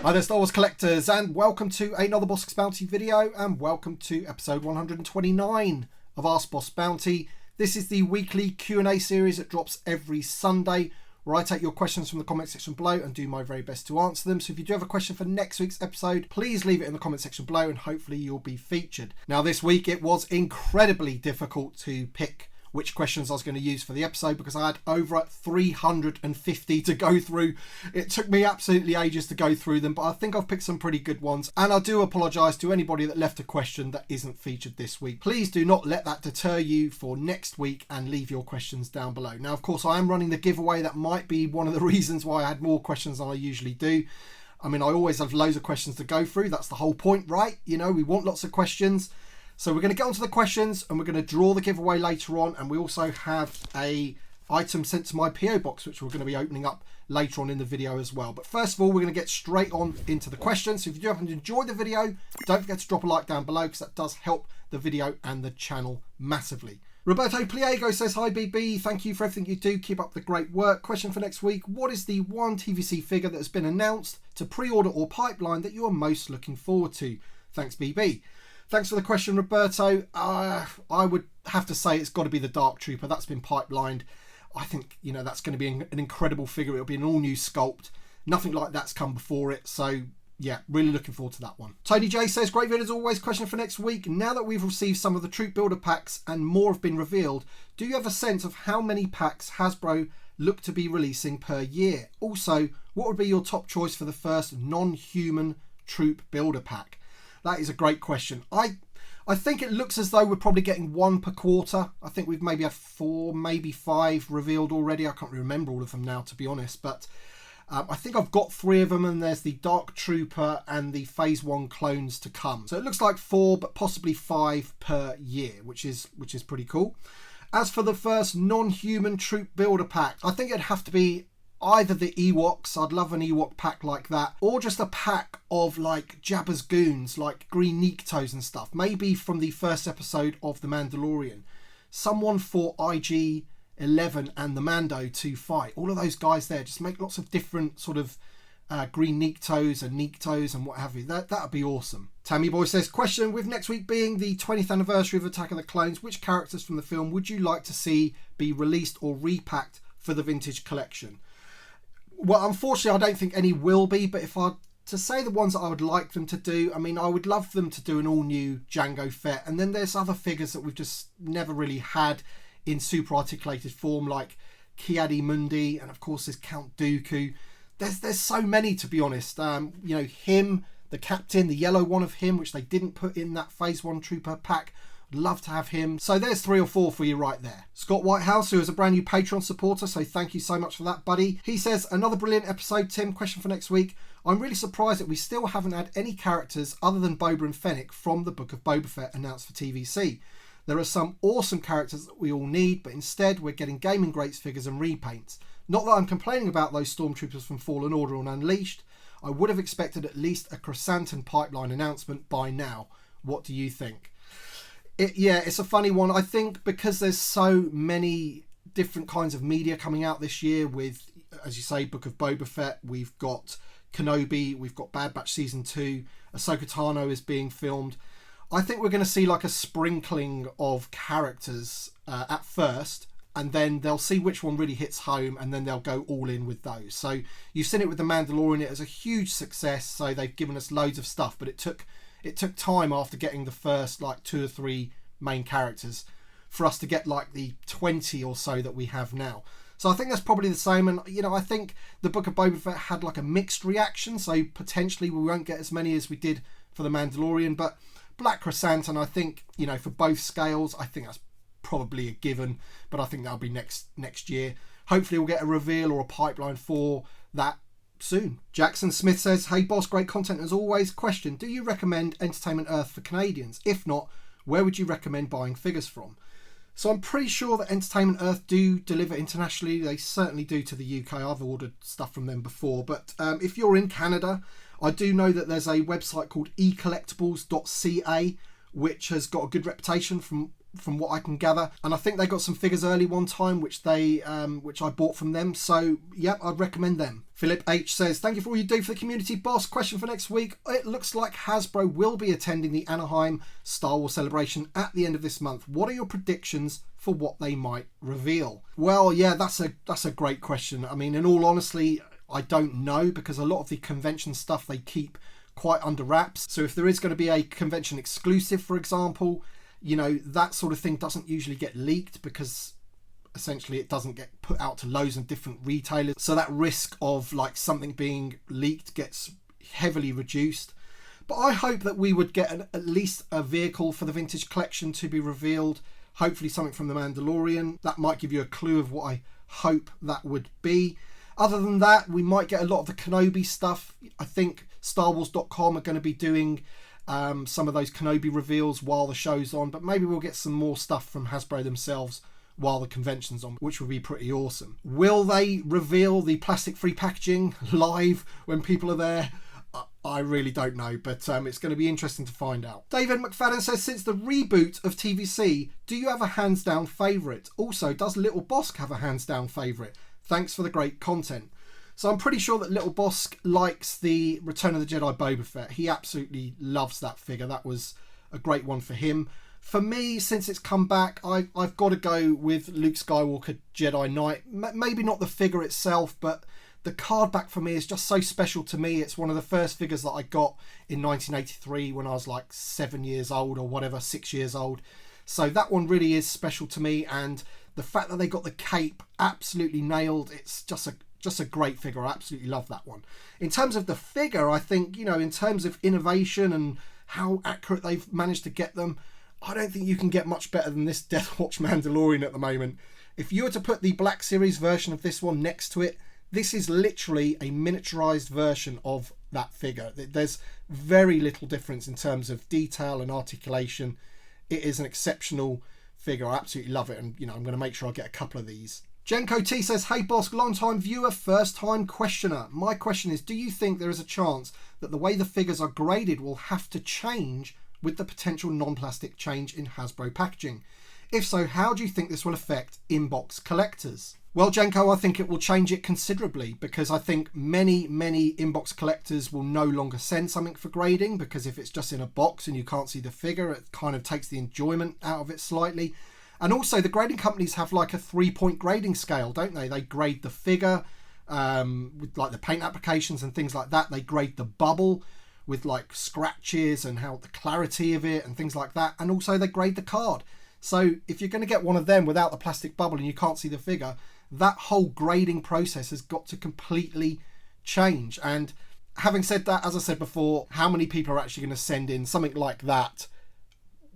Hi there, Star Wars collectors, and welcome to another Bosk's Bounty video, and welcome to episode 129 of Ask Boss Bounty. This is the weekly Q&A series that drops every Sunday, where I take your questions from the comment section below and do my very best to answer them. So if you do have a question for next week's episode, please leave it in the comment section below and hopefully you'll be featured. Now this week it was incredibly difficult to pick which questions I was going to use for the episode because I had over 350 to go through. It took me absolutely ages to go through them, but I think I've picked some pretty good ones. And I do apologise to anybody that left a question that isn't featured this week. Please do not let that deter you for next week and leave your questions down below. Now, of course, I am running the giveaway. That might be one of the reasons why I had more questions than I usually do. I mean, I always have loads of questions to go through. That's the whole point, right? You know, we want lots of questions. So we're going to get onto the questions and we're going to draw the giveaway later on. And we also have a item sent to my PO box, which we're going to be opening up later on in the video as well. But first of all, we're going to get straight on into the questions. So if you do happen to enjoy the video, don't forget to drop a like down below because that does help the video and the channel massively. Roberto Pliego says, hi BB, thank you for everything you do. Keep up the great work. Question for next week. What is the one TVC figure that has been announced to pre-order or pipeline that you are most looking forward to? Thanks BB. Thanks for the question, Roberto. I would have to say it's got to be the Dark Trooper. That's been pipelined. I think, you know, that's going to be an incredible figure. It'll be an all-new sculpt. Nothing like that's come before it. So, yeah, really looking forward to that one. Tony J says, great video as always. Question for next week. Now that we've received some of the Troop Builder packs and more have been revealed, do you have a sense of how many packs Hasbro look to be releasing per year? Also, what would be your top choice for the first non-human Troop Builder pack? That is a great question. I think it looks as though we're probably getting one per quarter. I think we've maybe had 4, maybe 5 revealed already. I can't really remember all of them now, to be honest. But I think I've got 3 of them, and there's the Dark Trooper and the Phase 1 clones to come. So it looks like 4, but possibly 5 per year, which is pretty cool. As for the first non-human Troop Builder pack, I think it'd have to be either the Ewoks, I'd love an Ewok pack like that, or just a pack of like Jabba's goons, like Green Niktos and stuff, maybe from the first episode of The Mandalorian. Someone for IG-11 and the Mando to fight. All of those guys there, just make lots of different sort of Green Niktos and Niktos and what have you. That would be awesome. Tammy Boy says, question, with next week being the 20th anniversary of Attack of the Clones, which characters from the film would you like to see be released or repacked for the vintage collection? Well, unfortunately, I don't think any will be, but if I to say the ones that I would like them to do, I mean, I would love them to do an all-new Jango Fett, and then there's other figures that we've just never really had in super articulated form, like Ki-Adi-Mundi, and of course there's Count Dooku. There's so many, to be honest. You know, him, the captain, the yellow one of him, which they didn't put in that Phase 1 Trooper pack. Love to have him. So there's 3 or 4 for you right there. Scott Whitehouse, who is a brand new Patreon supporter, so thank you so much for that, buddy. He says, another brilliant episode, Tim. Question for next week. I'm really surprised that we still haven't had any characters other than Boba and Fennec from the Book of Boba Fett announced for TVC. There are some awesome characters that we all need, but instead we're getting Gaming Greats figures and repaints. Not that I'm complaining about those stormtroopers from Fallen Order and Unleashed. I would have expected at least a Krrsantan pipeline announcement by now. What do you think? Yeah, it's a funny one. I think because there's so many different kinds of media coming out this year with, as you say, Book of Boba Fett, we've got Kenobi, we've got Bad Batch Season 2, Ahsoka Tano is being filmed. I think we're going to see like a sprinkling of characters at first, and then they'll see which one really hits home, and then they'll go all in with those. So you've seen it with The Mandalorian. It was a huge success, so they've given us loads of stuff, but it took time after getting the first like 2 or 3 main characters for us to get like the 20 or so that we have now. So I think that's probably the same. And, you know, I think the Book of Boba Fett had like a mixed reaction. So potentially we won't get as many as we did for The Mandalorian. But Black Krrsantan, I think, you know, for both scales, I think that's probably a given. But I think that'll be next year. Hopefully we'll get a reveal or a pipeline for that soon. Jackson Smith says, hey boss, great content as always. Question, do you recommend Entertainment Earth for Canadians? If not, where would you recommend buying figures from? So I'm pretty sure that Entertainment Earth do deliver internationally. They certainly do to the UK. I've ordered stuff from them before. But if you're in Canada, I do know that there's a website called ecollectibles.ca, which has got a good reputation from from what I can gather. And I think they got some figures early one time, which I bought from them. So, yep, I'd recommend them. Philip H says, thank you for all you do for the community, boss. Question for next week. It looks like Hasbro will be attending the Anaheim Star Wars Celebration at the end of this month. What are your predictions for what they might reveal? Well, yeah, that's a great question. I mean, in all honesty, I don't know, because a lot of the convention stuff they keep quite under wraps. So if there is going to be a convention exclusive, for example, you know, that sort of thing doesn't usually get leaked, because essentially it doesn't get put out to loads of different retailers. So that risk of like something being leaked gets heavily reduced. But I hope that we would get at least a vehicle for the vintage collection to be revealed. Hopefully something from The Mandalorian. That might give you a clue of what I hope that would be. Other than that, we might get a lot of the Kenobi stuff. I think StarWars.com are going to be doing some of those Kenobi reveals while the show's on, but maybe we'll get some more stuff from Hasbro themselves while the convention's on, which would be pretty awesome. Will they reveal the plastic-free packaging live when people are there? I really don't know, but it's going to be interesting to find out. David McFadden says, since the reboot of TVC, do you have a hands-down favourite? Also, does Little Bossk have a hands-down favourite? Thanks for the great content. So I'm pretty sure that Little Bossk likes the Return of the Jedi Boba Fett. He absolutely loves that figure. That was a great one for him. For me, since it's come back, I've got to go with Luke Skywalker Jedi Knight. Maybe not the figure itself, but the card back for me is just so special to me. It's one of the first figures that I got in 1983 when I was like 7 years old or whatever, 6 years old. So that one really is special to me. And the fact that they got the cape absolutely nailed, it's just a great figure. I absolutely love that one. In terms of the figure, I think, you know, in terms of innovation and how accurate they've managed to get them, I don't think you can get much better than this Death Watch Mandalorian at the moment. If you were to put the Black Series version of this one next to it, this is literally a miniaturized version of that figure. There's very little difference in terms of detail and articulation. It is an exceptional figure. I absolutely love it, and you know, I'm going to make sure I get a couple of these. Jenko T says, hey Bossk, long time viewer, first time questioner. My question is, do you think there is a chance that the way the figures are graded will have to change with the potential non-plastic change in Hasbro packaging? If so, how do you think this will affect inbox collectors? Well, Jenko, I think it will change it considerably, because I think many inbox collectors will no longer send something for grading, because if it's just in a box and you can't see the figure, it kind of takes the enjoyment out of it slightly. And also the grading companies have like a 3-point grading scale, don't they? They grade the figure with like the paint applications and things like that. They grade the bubble with like scratches and how the clarity of it and things like that. And also they grade the card. So if you're going to get one of them without the plastic bubble and you can't see the figure, that whole grading process has got to completely change. And having said that, as I said before, how many people are actually going to send in something like that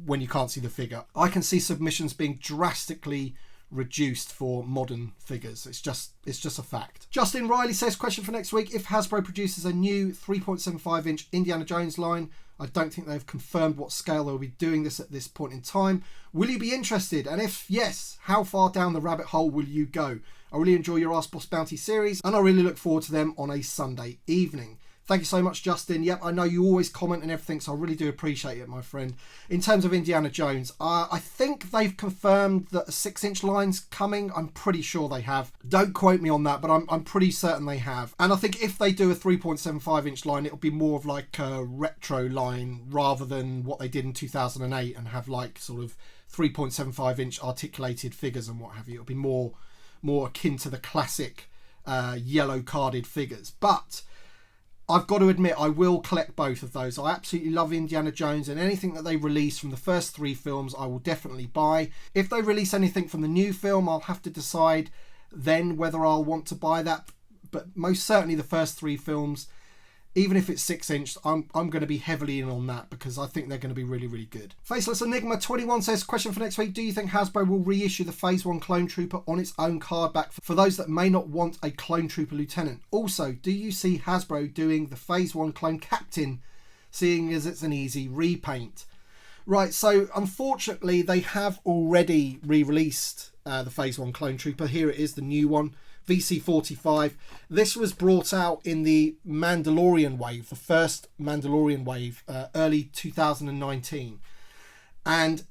when you can't see the figure? I can see submissions being drastically reduced for modern figures. It's just a fact. Justin Riley says, question for next week, if Hasbro produces a new 3.75 inch Indiana Jones line, I don't think they've confirmed what scale they'll be doing this at this point in time. Will you be interested? And if yes, how far down the rabbit hole will you go? I really enjoy your Ask Boss Bounty series, and I really look forward to them on a Sunday evening. Thank you so much, Justin. Yep, I know you always comment and everything, so I really do appreciate it, my friend. In terms of Indiana Jones, I think they've confirmed that a 6-inch line's coming. I'm pretty sure they have. Don't quote me on that, but I'm pretty certain they have. And I think if they do a 3.75-inch line, it'll be more of like a retro line rather than what they did in 2008 and have like sort of 3.75-inch articulated figures and what have you. It'll be more akin to the classic yellow carded figures. But I've got to admit, I will collect both of those. I absolutely love Indiana Jones, and anything that they release from the first 3 films, I will definitely buy. If they release anything from the new film, I'll have to decide then whether I'll want to buy that. But most certainly the first 3 films, even if it's 6-inch, I'm going to be heavily in on that because I think they're going to be really, really good. Faceless Enigma 21 says, question for next week, do you think Hasbro will reissue the Phase 1 Clone Trooper on its own card back for those that may not want a Clone Trooper Lieutenant? Also, do you see Hasbro doing the Phase 1 Clone Captain, seeing as it's an easy repaint? Right, so unfortunately they have already re-released the Phase 1 Clone Trooper. Here it is, the new one. VC45. This was brought out in the Mandalorian wave, the first Mandalorian wave, early 2019. And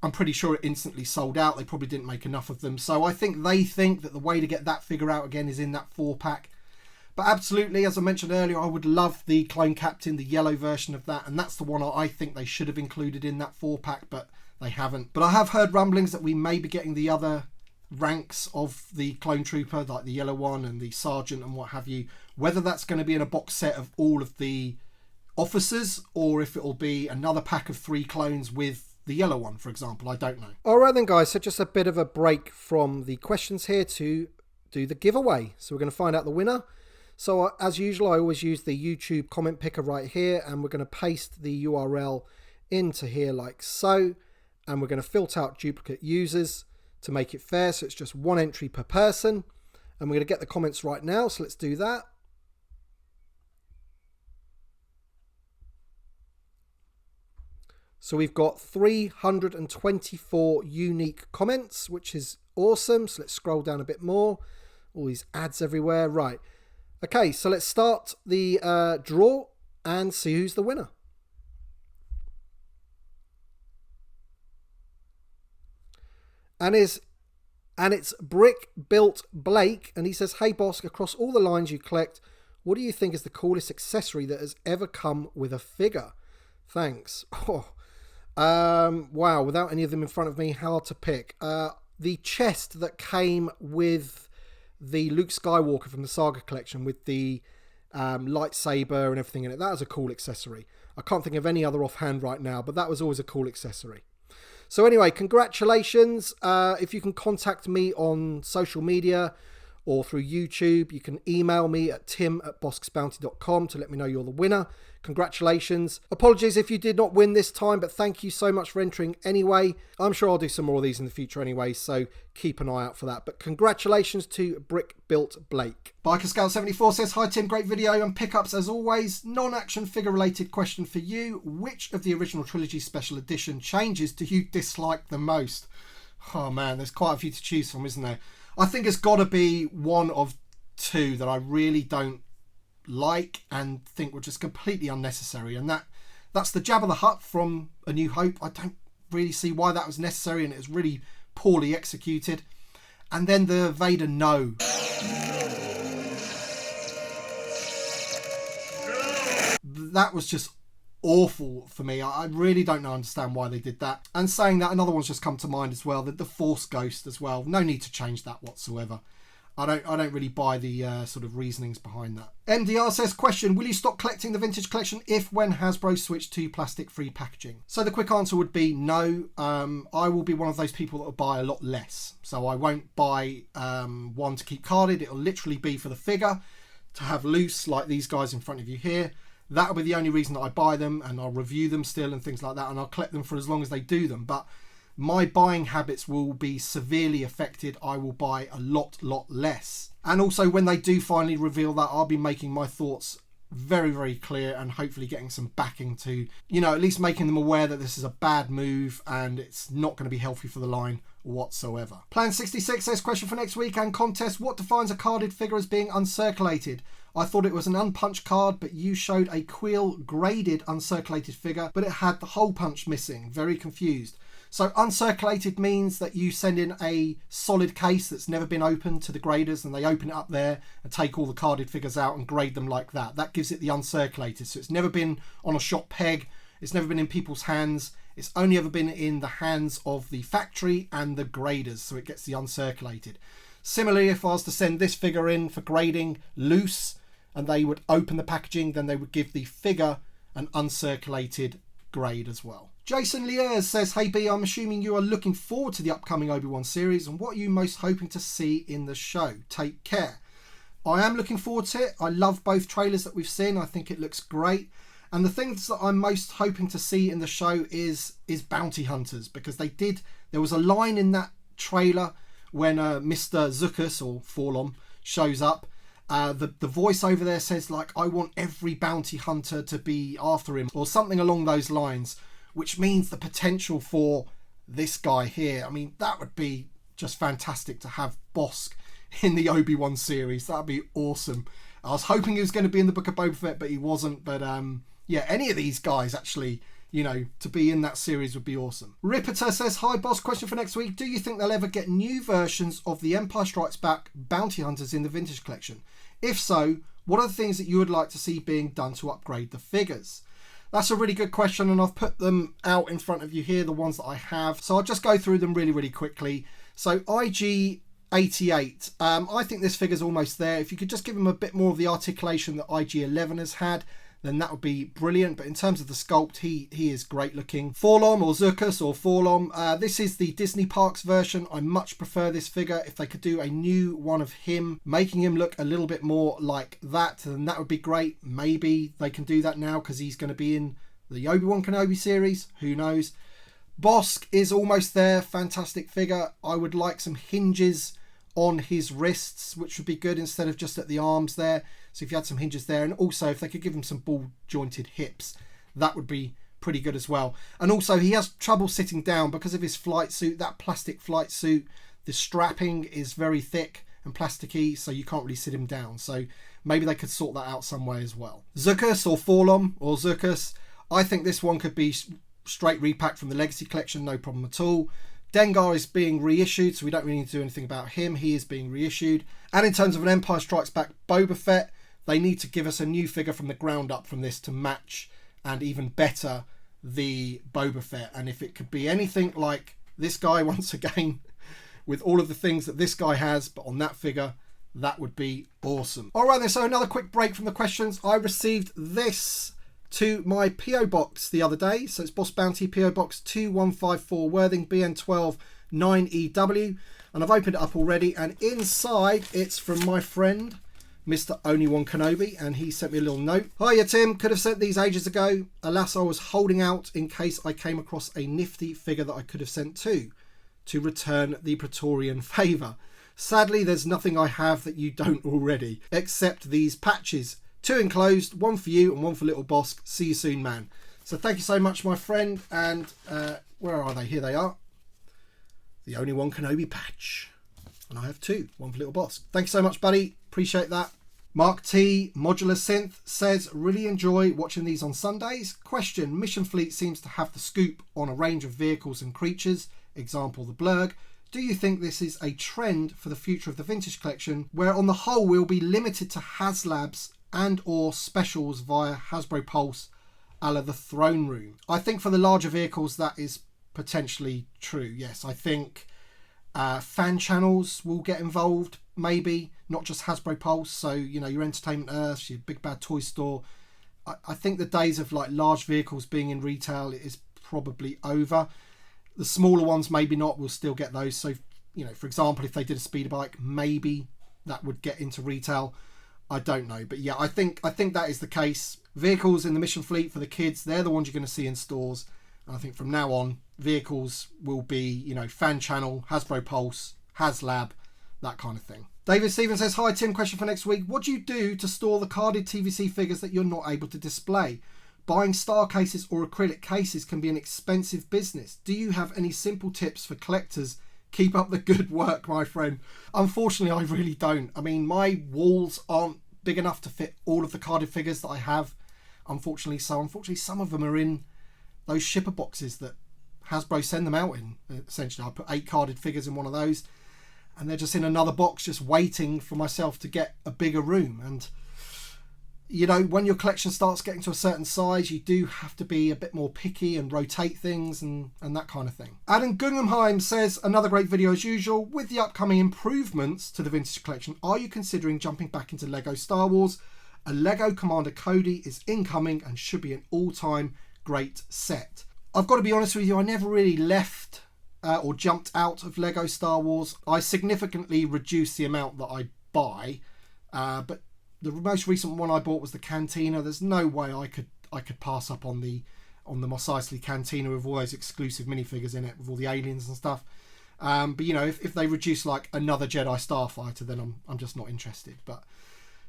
I'm pretty sure it instantly sold out. They probably didn't make enough of them. So I think they think that the way to get that figure out again is in that 4-pack. But absolutely, as I mentioned earlier, I would love the Clone Captain, the yellow version of that. And that's the one I think they should have included in that 4-pack, but they haven't. But I have heard rumblings that we may be getting the other ranks of the Clone Trooper, like the yellow one and the Sergeant and what have you. Whether that's going to be in a box set of all of the officers, or if it'll be another pack of 3 clones with the yellow one, for example, I don't know. Alright then guys, so just a bit of a break from the questions here to do the giveaway. So we're going to find out the winner. So as usual, I always use the YouTube comment picker right here, and we're going to paste the URL into here like so, and we're going to filter out duplicate users to make it fair, so it's just 1 entry per person, and we're going to get the comments right now, so let's do that. So we've got 324 unique comments, which is awesome. So let's scroll down a bit more. All these ads everywhere. Right. Okay, so let's start the draw and see who's the winner. And it's Brick Built Blake, and he says, "Hey Bossk, across all the lines you collect, what do you think is the coolest accessory that has ever come with a figure? Thanks." Wow, without any of them in front of me, hard to pick. The chest that came with the Luke Skywalker from the Saga collection with the lightsaber and everything in it, that was a cool accessory. I can't think of any other offhand right now, but that was always a cool accessory. So anyway, congratulations. If you can contact me on social media or through YouTube, you can email me at tim@bosksbounty.com to let me know you're the winner. Congratulations. Apologies if you did not win this time, but thank you so much for entering anyway. I'm sure I'll do some more of these in the future anyway, so keep an eye out for that. But congratulations to Brick Built Blake. Biker Scout 74 says, "Hi Tim, great video and pickups as always. Non-action figure related question for you. Which of the original Trilogy special edition changes do you dislike the most?" Oh man, there's quite a few to choose from, isn't there? I think it's got to be one of 2 that I really don't like and think were just completely unnecessary, and that's the Jabba the Hutt from A New Hope. I don't really see why that was necessary, and it was really poorly executed. And then the Vader No. That was just awful for me. I really don't understand why they did that. And saying that, another one's just come to mind as well, the Force Ghost as well. No need to change that whatsoever. I don't really buy the sort of reasonings behind that. MDR says, question, will you stop collecting the vintage collection if when Hasbro switch to plastic-free packaging? So the quick answer would be no. I will be one of those people that will buy a lot less. So I won't buy one to keep carded. It'll literally be for the figure to have loose, like these guys in front of you here. That'll be the only reason that I buy them, and I'll review them still and things like that, and I'll collect them for as long as they do them. But my buying habits will be severely affected. I will buy a lot less. And also when they do finally reveal that, I'll be making my thoughts very, very clear, and hopefully getting some backing to, at least making them aware that this is a bad move and it's not going to be healthy for the line whatsoever. Plan 66 says, question for next week and contest, what defines a carded figure as being uncirculated? I thought it was an unpunched card, but you showed a Quill graded uncirculated figure, but it had the hole punch missing. Very confused. So uncirculated means that you send in a solid case that's never been opened to the graders, and they open it up there and take all the carded figures out and grade them like that. That gives it the uncirculated. So it's never been on a shop peg. It's never been in people's hands. It's only ever been in the hands of the factory and the graders. So it gets the uncirculated. Similarly, if I was to send this figure in for grading loose and they would open the packaging, then they would give the figure an uncirculated grade as well. Jason Liers says, hey B, I'm assuming you are looking forward to the upcoming Obi-Wan series, and what are you most hoping to see in the show? Take care. I am looking forward to it. I love both trailers that we've seen. I think it looks great. And the things that I'm most hoping to see in the show is bounty hunters, because there was a line in that trailer when Mr. Zuckuss, or Forlom, shows up. The voice over there says, like, I want every bounty hunter to be after him, or something along those lines, which means the potential for this guy here. I mean, that would be just fantastic to have Bossk in the Obi-Wan series. That'd be awesome. I was hoping he was going to be in the Book of Boba Fett, but he wasn't. But yeah, any of these guys actually you know, to be in that series would be awesome. Ripper says, hi boss, question for next week. Do you think they'll ever get new versions of the Empire Strikes Back bounty hunters in the vintage collection? If so, what are the things that you would like to see being done to upgrade the figures? That's a really good question, and I've put them out in front of you here, the ones that I have. So I'll just go through them really quickly. So IG-88, I think this figure's almost there. If you could just give him a bit more of the articulation that IG-11 has had, then that would be brilliant. But in terms of the sculpt, he is great looking. Forlom or Zirkus or Forlom. This is the Disney Parks version. I much prefer this figure. If they could do a new one of him, making him look a little bit more like that, then that would be great. Maybe they can do that now because he's going to be in the Obi-Wan Kenobi series. Who knows? Bossk is almost there. Fantastic figure. I would like some hinges on his wrists, which would be good instead of just at the arms there. So if you had some hinges there, and also if they could give him some ball jointed hips, that would be pretty good as well. And also he has trouble sitting down because of his flight suit, that plastic flight suit. The strapping is very thick and plasticky, so you can't really sit him down. So maybe they could sort that out some way as well. Zirkus or Forlom or Zirkus, I think this one could be straight repack from the Legacy Collection, no problem at all. Dengar is being reissued, so we don't really need to do anything about him. He is being reissued. And in terms of an Empire Strikes Back Boba Fett, they need to give us a new figure from the ground up from this to match and even better the Boba Fett. And if it could be anything like this guy once again, with all of the things that this guy has, but on that figure, that would be awesome. All right then, so another quick break from the questions. I received this to my PO box the other day. So it's Boss Bounty PO Box 2154 Worthing BN12 9EW, and I've opened it up already, and inside it's from my friend Mr. Obi-Wan Kenobi, and he sent me a little note. Hiya Tim, could have sent these ages ago. Alas, I was holding out in case I came across a nifty figure that I could have sent to return the Praetorian favour. Sadly, there's nothing I have that you don't already, except these patches. 2 enclosed, 1 for you and 1 for little Bossk. See you soon, man. So thank you so much, my friend. And where are they? Here they are. The Obi-Wan Kenobi patch. And I have 2, 1 for little Bossk. Thank you so much, buddy. Appreciate that. Mark T, Modular Synth, says, really enjoy watching these on Sundays. Question, Mission Fleet seems to have the scoop on a range of vehicles and creatures. Example, the Blurg. Do you think this is a trend for the future of the vintage collection, where on the whole we'll be limited to HasLabs and or specials via Hasbro Pulse a la the Throne Room? I think for the larger vehicles that is potentially true, yes. I think fan channels will get involved, maybe, not just Hasbro Pulse. So, you know, your Entertainment Earth, your Big Bad Toy Store. I think the days of like large vehicles being in retail is probably over. The smaller ones, maybe not, we'll still get those. So, you know, for example, if they did a speeder bike, maybe that would get into retail. I don't know, but yeah, I think that is the case. Vehicles in the Mission Fleet for the kids, they're the ones you're going to see in stores. And I think from now on, vehicles will be, you know, fan channel, Hasbro Pulse, HasLab, that kind of thing. David Stevens says, hi Tim, question for next week. What do you do to store the carded TVC figures that you're not able to display? Buying star cases or acrylic cases can be an expensive business. Do you have any simple tips for collectors? Keep up the good work, my friend. Unfortunately, I really don't. I mean, my walls aren't big enough to fit all of the carded figures that I have, unfortunately. So unfortunately, some of them are in those shipper boxes that Hasbro send them out in. Essentially, I put 8 carded figures in one of those, and they're just in another box, just waiting for myself to get a bigger room. And you know, when your collection starts getting to a certain size, you do have to be a bit more picky and rotate things and that kind of thing. Adam Guggenheim says, another great video as usual. With the upcoming improvements to the vintage collection, are you considering jumping back into Lego Star Wars? A Lego Commander Cody is incoming and should be an all-time great set. I've got to be honest with you, I never really left or jumped out of Lego Star Wars. I significantly reduced the amount that I buy, but the most recent one I bought was the Cantina. There's no way I could pass up on the Mos Eisley Cantina with all those exclusive minifigures in it, with all the aliens and stuff. But you know, if they reduce like another Jedi Starfighter, then I'm just not interested. But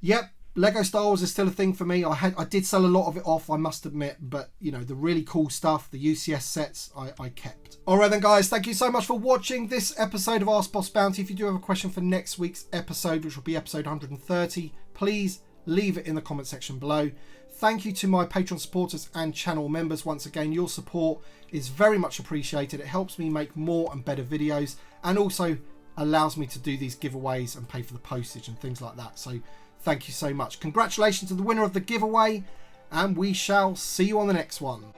yep, Lego Star Wars is still a thing for me. I did sell a lot of it off, I must admit, but you know, the really cool stuff, the UCS sets, I kept. Alright then guys, thank you so much for watching this episode of Ask Boss Bounty. If you do have a question for next week's episode, which will be episode 130, please leave it in the comment section below. Thank you to my Patreon supporters and channel members. Once again, your support is very much appreciated. It helps me make more and better videos, and also allows me to do these giveaways and pay for the postage and things like that. So thank you so much. Congratulations to the winner of the giveaway, and we shall see you on the next one.